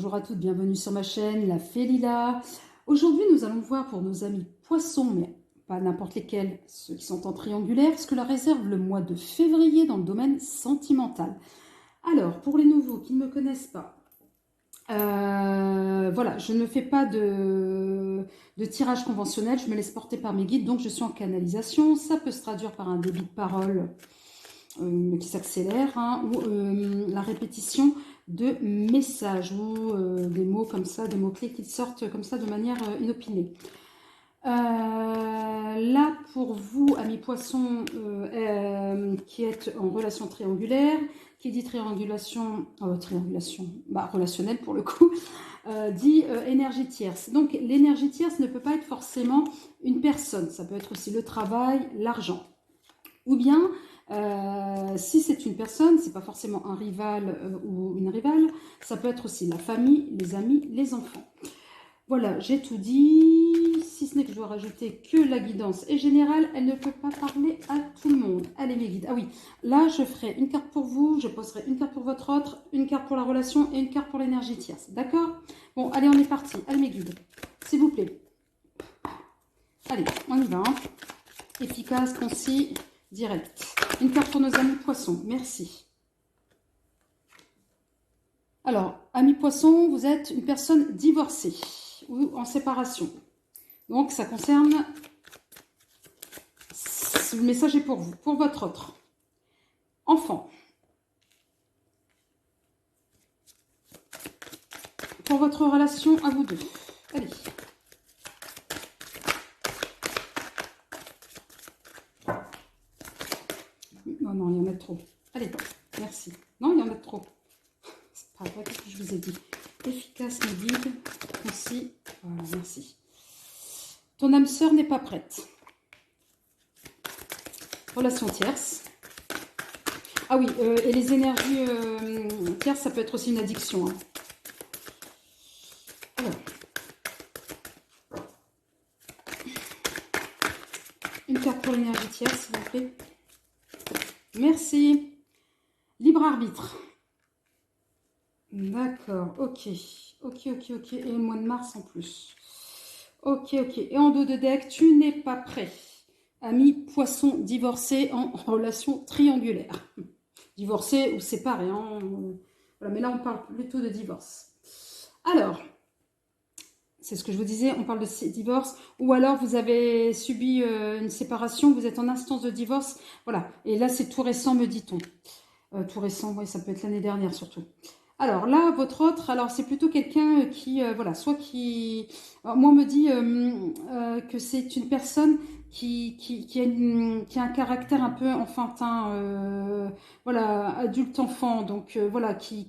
bonjour à toutes, bienvenue sur ma chaîne, la Fée Lila. Aujourd'hui, nous allons voir pour nos amis poissons, mais pas n'importe lesquels, ceux qui sont en triangulaire, ce que leur réserve le mois de février dans le domaine sentimental. Alors, pour les nouveaux qui ne me connaissent pas, voilà, je ne fais pas de tirage conventionnel, je me laisse porter par mes guides, donc je suis en canalisation. Ça peut se traduire par un débit de parole qui s'accélère, hein, ou la répétition de messages ou des mots comme ça, des mots-clés qui sortent comme ça de manière inopinée. Là, pour vous, amis poissons, qui êtes en relation triangulaire, qui dit triangulation, relationnelle pour le coup, dit énergie tierce. Donc, l'énergie tierce ne peut pas être forcément une personne. Ça peut être aussi le travail, l'argent. Ou bien, si c'est une personne, c'est pas forcément un rival ou une rivale, ça peut être aussi la famille, les amis, les enfants. Voilà, j'ai tout dit, si ce n'est que je dois rajouter que la guidance est générale, elle ne peut pas parler à tout le monde. Allez mes guides, ah oui, là je ferai une carte pour vous, je poserai une carte pour votre autre, une carte pour la relation et une carte pour l'énergie tierce, d'accord? Bon, allez, on est parti, allez mes guides, s'il vous plaît. Allez, on y va, hein. Efficace, concis, direct. Une carte pour nos amis poissons, merci. Alors, amis poissons, vous êtes une personne divorcée ou en séparation. Donc, ça concerne... Le message est pour vous, pour votre autre. Enfant. Pour votre relation à vous deux. Allez. Oh non, il y en a trop. Allez, merci. Non, il y en a trop. C'est pas vrai, qu'est-ce que je vous ai dit? Efficace, mes guides, concis. Voilà, merci. Ton âme sœur n'est pas prête. Relation tierce. Ah oui, et les énergies tierces, ça peut être aussi une addiction. Hein. Alors. Une carte pour l'énergie tierce, s'il vous plaît. Merci. Libre arbitre. D'accord, ok. Ok. Et le mois de mars en plus. Ok. Et en dos de deck, tu n'es pas prêt. Ami poisson divorcé en relation triangulaire. Divorcé ou séparé. Hein. Voilà, mais là, on parle plutôt de divorce. Alors, c'est ce que je vous disais, on parle de divorce. Ou alors, vous avez subi une séparation, vous êtes en instance de divorce. Voilà, et là, c'est tout récent, me dit-on. Tout récent, oui, ça peut être l'année dernière surtout. Alors là, votre autre, alors c'est plutôt quelqu'un qui, voilà, soit qui... Alors, moi, on me dit que c'est une personne qui a un caractère un peu enfantin, voilà, adulte-enfant, donc voilà, qui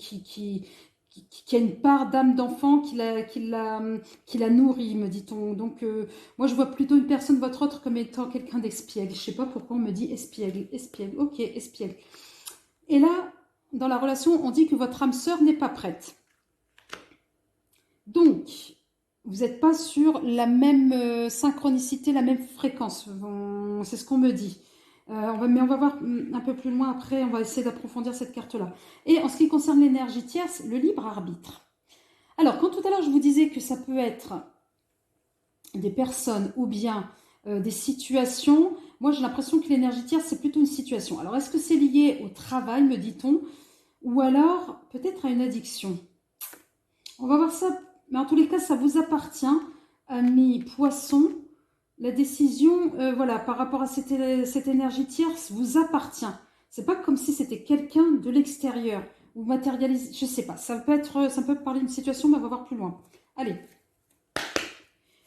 a une part d'âme d'enfant qui la nourrit, me dit-on. Donc, moi, je vois plutôt une personne, votre autre, comme étant quelqu'un d'espiègle. Je ne sais pas pourquoi on me dit espiègle. Ok, espiègle. Et là, dans la relation, on dit que votre âme sœur n'est pas prête. Donc, vous n'êtes pas sur la même synchronicité, la même fréquence. C'est ce qu'on me dit. Mais on va voir un peu plus loin après, on va essayer d'approfondir cette carte-là. Et en ce qui concerne l'énergie tierce, le libre arbitre. Alors, quand tout à l'heure je vous disais que ça peut être des personnes ou bien des situations, moi j'ai l'impression que l'énergie tierce c'est plutôt une situation. Alors, est-ce que c'est lié au travail, me dit-on, ou alors peut-être à une addiction? On va voir ça, mais en tous les cas, ça vous appartient, amis poissons. La décision, voilà, par rapport à cette énergie tierce, vous appartient. C'est pas comme si c'était quelqu'un de l'extérieur. Vous matérialisez, je sais pas. Ça peut parler d'une situation, mais on va voir plus loin. Allez.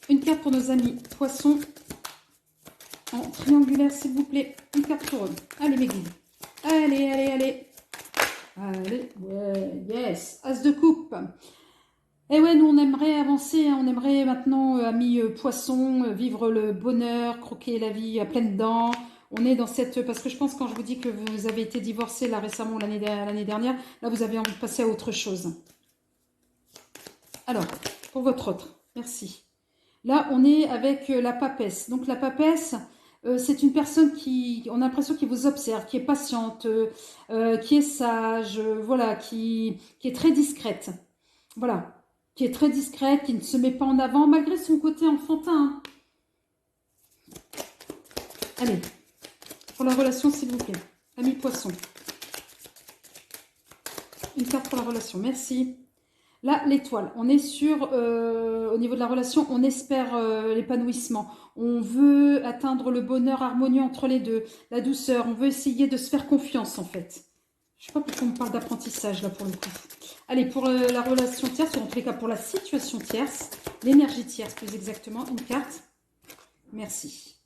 Une carte pour nos amis poissons. En triangulaire, s'il vous plaît. Une carte pour eux. Allez, mes guides. Allez. Allez, ouais, yes. As de coupe. Et ouais, nous on aimerait avancer, hein, on aimerait maintenant, amis poissons, vivre le bonheur, croquer la vie à pleines dents. On est dans cette... Parce que je pense quand je vous dis que vous avez été divorcé là récemment, l'année dernière, là vous avez envie de passer à autre chose. Alors, pour votre autre, merci. Là, on est avec la papesse. Donc la papesse, c'est une personne qui, on a l'impression qu'il vous observe, qui est patiente, qui est sage, voilà, qui est très discrète. Voilà. qui est très discrète, qui ne se met pas en avant, malgré son côté enfantin. Hein. Allez, pour la relation, s'il vous plaît. Ami Poisson. Une carte pour la relation, merci. Là, l'étoile, on est sur, au niveau de la relation, on espère l'épanouissement. On veut atteindre le bonheur harmonieux entre les deux, la douceur. On veut essayer de se faire confiance, en fait. Je ne sais pas pourquoi on me parle d'apprentissage, là, pour le coup. Allez, pour la relation tierce, ou en tous les cas pour la situation tierce, l'énergie tierce, plus exactement, une carte. Merci.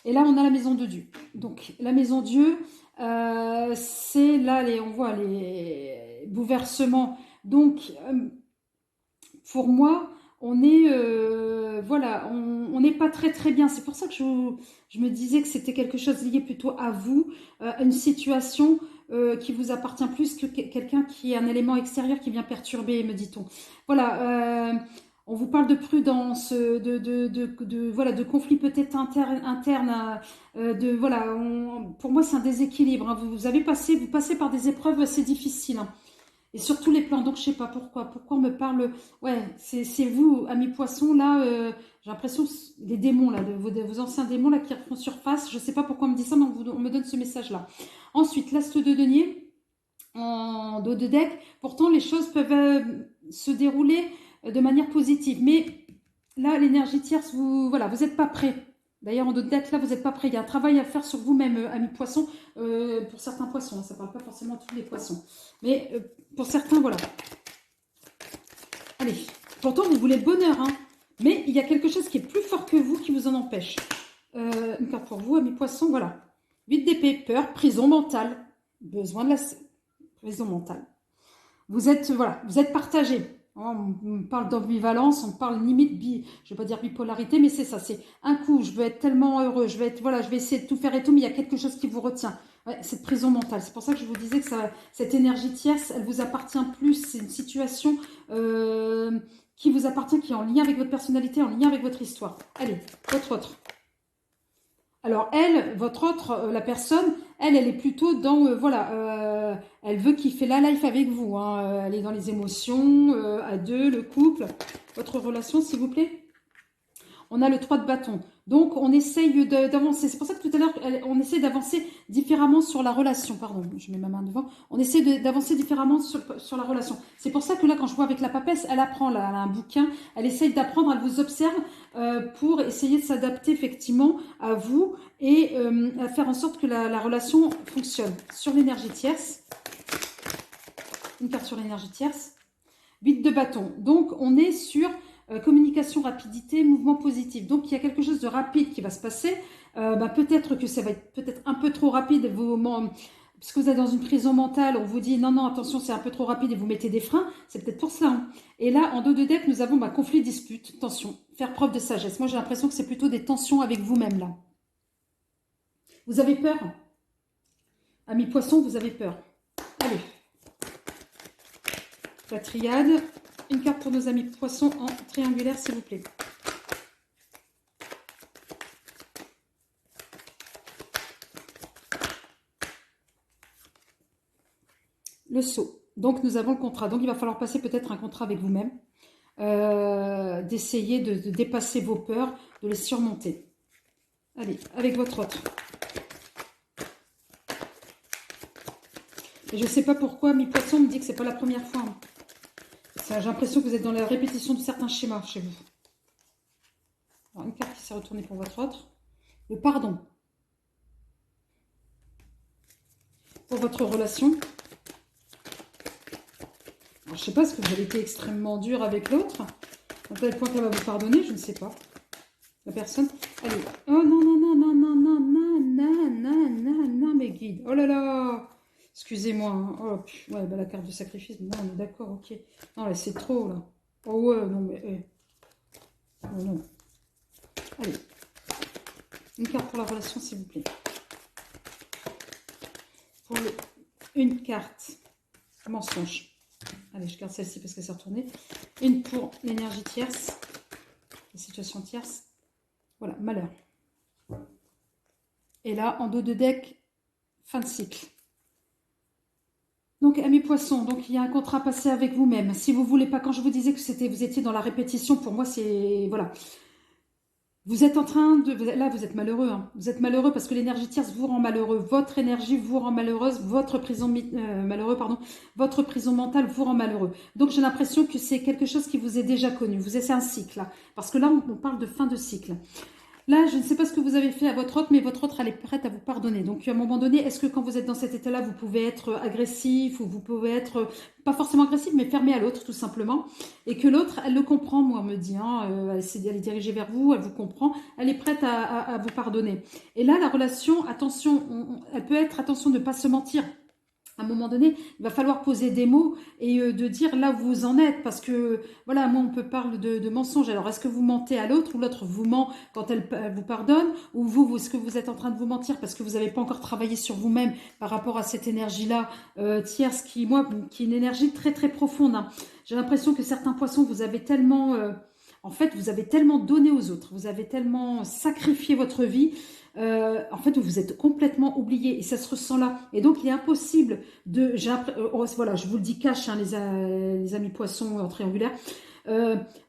Et là, on a la maison de Dieu. Donc, la maison de Dieu, c'est là, on voit les bouleversements. Donc, pour moi, on est, voilà, on n'est pas très très bien. C'est pour ça que je me disais que c'était quelque chose lié plutôt à vous, une situation qui vous appartient plus que quelqu'un qui est un élément extérieur qui vient perturber, me dit-on. Voilà, on vous parle de prudence, voilà, de conflits peut-être internes, voilà, pour moi c'est un déséquilibre. Hein. Vous passez par des épreuves assez difficiles. Hein. Et sur tous les plans, donc je sais pas pourquoi on me parle, ouais, c'est vous, amis poissons, là, j'ai l'impression, les démons, là, vos anciens démons, là, qui refont surface, je sais pas pourquoi on me dit ça, mais on me donne ce message-là. Ensuite, l'as de denier, en dos de deck, pourtant les choses peuvent se dérouler de manière positive, mais là, l'énergie tierce, voilà, vous n'êtes pas prêt. D'ailleurs, en dos de deck, là, vous n'êtes pas prêt. Il y a un travail à faire sur vous-même, amis poissons, pour certains poissons, hein, ça ne parle pas forcément à tous les poissons. Mais pour certains, voilà. Allez, pourtant, vous voulez le bonheur, hein, mais il y a quelque chose qui est plus fort que vous qui vous en empêche. Une carte pour vous, amis poissons, voilà. 8 d'épée, peur, prison mentale. Besoin de la prison mentale. Vous êtes, voilà, vous êtes partagé. On parle d'ambivalence, on parle limite je vais pas dire bipolarité, mais c'est ça, c'est un coup, je veux être tellement heureux, je vais essayer de tout faire et tout, mais il y a quelque chose qui vous retient. Ouais, cette prison mentale. C'est pour ça que je vous disais que cette énergie tierce, elle vous appartient plus. C'est une situation qui vous appartient, qui est en lien avec votre personnalité, en lien avec votre histoire. Allez, votre autre. Alors elle, votre autre, la personne, elle est plutôt dans, voilà, elle veut kiffer la life avec vous. Hein, elle est dans les émotions, à deux, le couple. Votre relation, s'il vous plaît. On a le 3 de bâton. Donc, on essaye d'avancer. C'est pour ça que tout à l'heure, on essaie d'avancer différemment sur la relation. Pardon, je mets ma main devant. On essaie d'avancer différemment sur la relation. C'est pour ça que là, quand je vois avec la papesse, elle apprend, là, elle a un bouquin, elle essaye d'apprendre, elle vous observe pour essayer de s'adapter effectivement à vous et à faire en sorte que la relation fonctionne. Sur l'énergie tierce, une carte sur l'énergie tierce, 8 de bâton. Donc, on est sur communication, rapidité, mouvement positif. Donc, il y a quelque chose de rapide qui va se passer. Peut-être que ça va être peut-être un peu trop rapide. Parce que vous êtes dans une prison mentale, on vous dit non, non, attention, c'est un peu trop rapide et vous mettez des freins. C'est peut-être pour ça. Hein. Et là, en dos de deck, nous avons conflit, dispute, tension. Faire preuve de sagesse. Moi, j'ai l'impression que c'est plutôt des tensions avec vous-même, là. Vous avez peur? Amis poissons, vous avez peur. Allez. La triade. Une carte pour nos amis poissons en triangulaire, s'il vous plaît. Le sceau. Donc, nous avons le contrat. Donc, il va falloir passer peut-être un contrat avec vous-même. D'essayer de dépasser vos peurs, de les surmonter. Allez, avec votre autre. Et je ne sais pas pourquoi, mes poissons me dit que c'est pas la première fois. Hein. J'ai l'impression que vous êtes dans la répétition de certains schémas chez vous. Alors, une carte qui s'est retournée pour votre autre. Le pardon. Pour votre relation. Alors, je ne sais pas, est-ce que vous avez été extrêmement dur avec l'autre? À tel point qu'elle va vous pardonner, je ne sais pas. La personne. Allez. Oh non, non, non, non, non, non, non, non, non, non, non, mes guides. Oh là là. Excusez-moi. Hein. Oh, ouais, la carte de sacrifice. Non, on est d'accord, ok. Non, là, c'est trop, là. Oh ouais, non, mais... Oh non. Allez. Une carte pour la relation, s'il vous plaît. Pour une carte. Mensonge. Allez, je garde celle-ci parce qu'elle s'est retournée. Une pour l'énergie tierce. La situation tierce. Voilà, malheur. Et là, en dos de deck, fin de cycle. Donc, amis poissons, donc il y a un contrat passé avec vous-même. Si vous voulez pas, quand je vous disais que c'était, vous étiez dans la répétition, pour moi, c'est, voilà. Vous êtes en train de, là, vous êtes malheureux, hein. Vous êtes malheureux parce que l'énergie tierce vous rend malheureux. Votre énergie vous rend malheureuse. Votre prison, malheureux, pardon. Votre prison mentale vous rend malheureux. Donc, j'ai l'impression que c'est quelque chose qui vous est déjà connu. C'est un cycle, là. Parce que là, on parle de fin de cycle. Là, je ne sais pas ce que vous avez fait à votre autre, mais votre autre, elle est prête à vous pardonner. Donc, à un moment donné, est-ce que quand vous êtes dans cet état-là, vous pouvez être agressif ou vous pouvez être, pas forcément agressif, mais fermé à l'autre, tout simplement. Et que l'autre, elle le comprend, moi, on me dit. Hein, elle est dirigée vers vous, elle vous comprend, elle est prête à vous pardonner. Et là, la relation, attention, elle peut être, attention de ne pas se mentir. À un moment donné, il va falloir poser des mots et de dire là où vous en êtes. Parce que, voilà, moi, on peut parler de mensonge. Alors, est-ce que vous mentez à l'autre ou l'autre vous ment quand elle vous pardonne? Ou vous, est-ce que vous êtes en train de vous mentir parce que vous n'avez pas encore travaillé sur vous-même par rapport à cette énergie-là tierce qui est une énergie très, très profonde. Hein. J'ai l'impression que certains poissons, vous avez tellement... en fait, vous avez tellement donné aux autres. Vous avez tellement sacrifié votre vie. En fait, vous vous êtes complètement oublié et ça se ressent là. Et donc, il est impossible de... voilà, je vous le dis cash, hein, les amis poissons en triangulaire.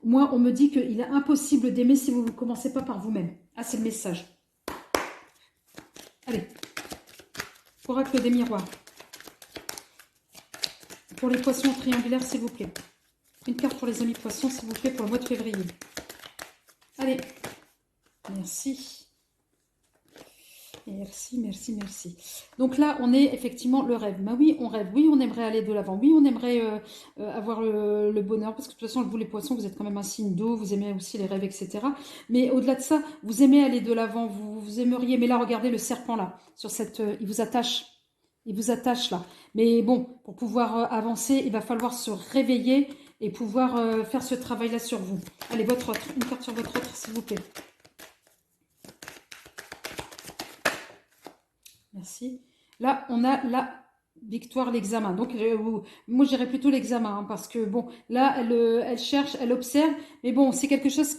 Moi, on me dit qu'il est impossible d'aimer si vous ne commencez pas par vous-même. Ah, c'est le message. Allez, oracle des miroirs. Pour les poissons triangulaires, s'il vous plaît. Une carte pour les amis poissons, s'il vous plaît, pour le mois de février. Allez, merci. Merci, merci, merci. Donc là, on est effectivement le rêve. Ben oui, on rêve. Oui, on aimerait aller de l'avant. Oui, on aimerait avoir le bonheur. Parce que de toute façon, vous les poissons, vous êtes quand même un signe d'eau. Vous aimez aussi les rêves, etc. Mais au-delà de ça, vous aimez aller de l'avant. Vous aimeriez. Mais là, regardez le serpent là. Sur cette, il vous attache. Il vous attache là. Mais bon, pour pouvoir avancer, il va falloir se réveiller et pouvoir faire ce travail-là sur vous. Allez, votre autre. Une carte sur votre autre, s'il vous plaît. Merci. Là, on a la victoire, l'examen. Donc, moi, je dirais plutôt l'examen, hein, parce que, bon, là, elle cherche, elle observe, mais bon, c'est quelque chose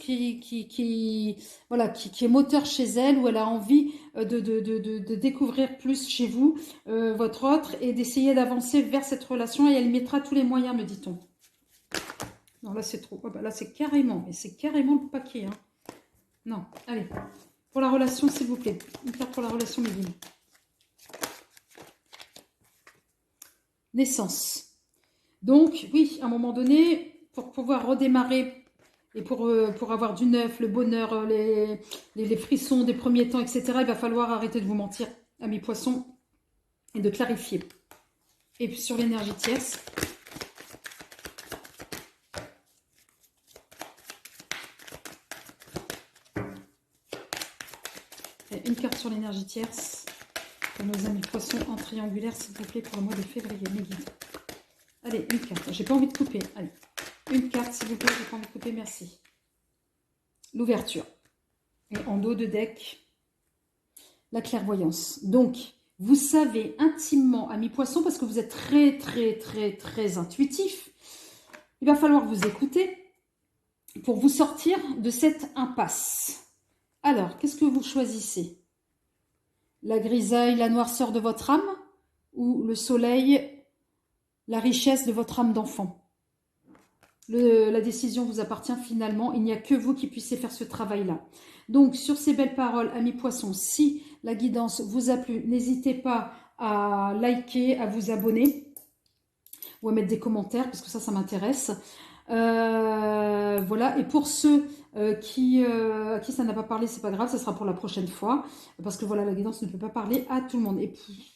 voilà, qui est moteur chez elle, où elle a envie de découvrir plus chez vous, votre autre, et d'essayer d'avancer vers cette relation, et elle mettra tous les moyens, me dit-on. Non, là, c'est trop. Oh, bah, là, c'est carrément le paquet. Hein. Non, allez. Pour la relation, s'il vous plaît. Une carte pour la relation, Méline. Naissance. Donc, oui, à un moment donné, pour pouvoir redémarrer et pour avoir du neuf, le bonheur, les frissons des premiers temps, etc., il va falloir arrêter de vous mentir, amis poissons, et de clarifier. Et puis sur l'énergie tierce. Et une carte sur l'énergie tierce. Pour nos amis poissons en triangulaire, s'il vous plaît, pour le mois de février. Mes guides. Allez, une carte. J'ai pas envie de couper. Allez, une carte, s'il vous plaît. J'ai pas envie de couper. Merci. L'ouverture. Et en dos de deck, la clairvoyance. Donc, vous savez intimement, amis poissons, parce que vous êtes très, très, très, très intuitif, il va falloir vous écouter pour vous sortir de cette impasse. Alors, qu'est-ce que vous choisissez? La grisaille, la noirceur de votre âme ou le soleil, la richesse de votre âme d'enfant? La décision vous appartient finalement. Il n'y a que vous qui puissiez faire ce travail-là. Donc, sur ces belles paroles, amis poissons, si la guidance vous a plu, n'hésitez pas à liker, à vous abonner ou à mettre des commentaires parce que ça m'intéresse. Voilà, et pour ceux à qui ça n'a pas parlé, c'est pas grave, ça sera pour la prochaine fois, parce que voilà, la guidance ne peut pas parler à tout le monde. Et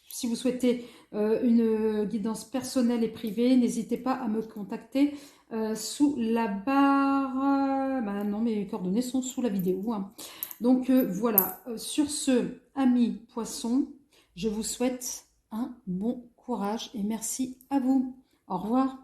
si vous souhaitez une guidance personnelle et privée, n'hésitez pas à me contacter sous la barre. Bah non, mes coordonnées sont sous la vidéo. Hein. Donc voilà, sur ce, amis poissons, je vous souhaite un bon courage et merci à vous. Au revoir.